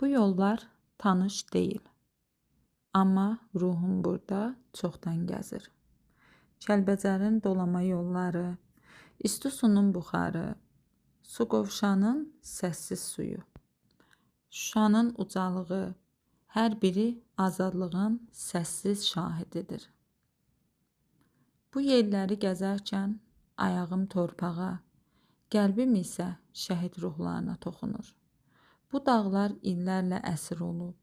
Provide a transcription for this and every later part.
Bu yollar tanış deyil, amma ruhum burada çoxdan gəzir. Kəlbəcərin dolama yolları, İstisunun buxarı, Suqovuşanın səssiz suyu, Şuşanın ucalığı, hər biri azadlığın səssiz şahididir. Bu yerləri gəzərkən ayağım torpağa, qəlbim isə şəhid ruhlarına toxunur. Bu dağlar illərlə əsir olub,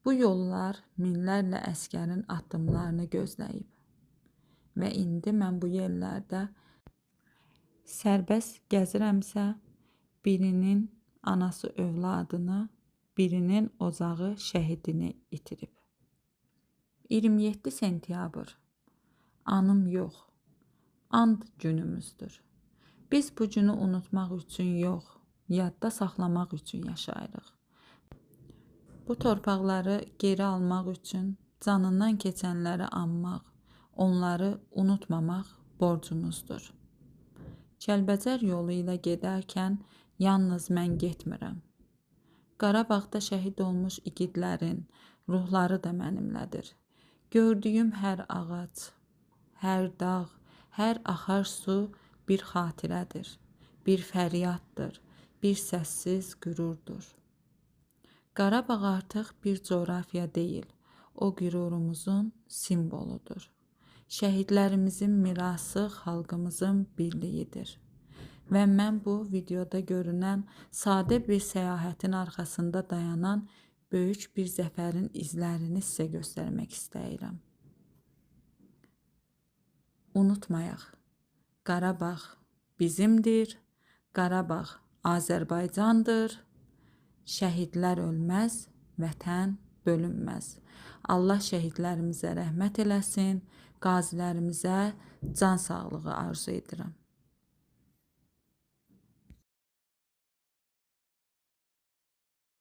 bu yollar minlərlə əsgərin addımlarını gözləyib. Və indi mən bu yerlərdə sərbəst gəzirəmsə, birinin anası övladını, birinin ocağı şəhidini itirib. 27 sentyabr, anım yox, and günümüzdür. Biz bu günü unutmaq üçün yox, yadda saxlamaq üçün yaşayırıq. Bu torpaqları geri almaq üçün canından keçənləri anmaq, onları unutmamaq borcumuzdur. Kəlbəcər yolu ilə gedərkən yalnız mən getmirəm. Qarabağda şəhid olmuş igidlərin ruhları da mənimlədir. Gördüyüm hər ağac, hər dağ, hər axar su bir xatirədir, bir fəryaddır, bir səssiz qürurdur. Qarabağ artıq bir coğrafiya deyil, o qürurumuzun simvoludur. Şəhidlərimizin mirası xalqımızın birliyidir. Və mən bu videoda görünən sadə bir səyahətin arxasında dayanan böyük bir zəfərin izlərini sizə göstərmək istəyirəm. Unutmayaq, Qarabağ bizimdir, Qarabağ Azərbaycandır, şəhidlər ölməz, vətən bölünməz. Allah şəhidlərimizə rəhmət eləsin, qazilərimizə can sağlığı arzu edirəm.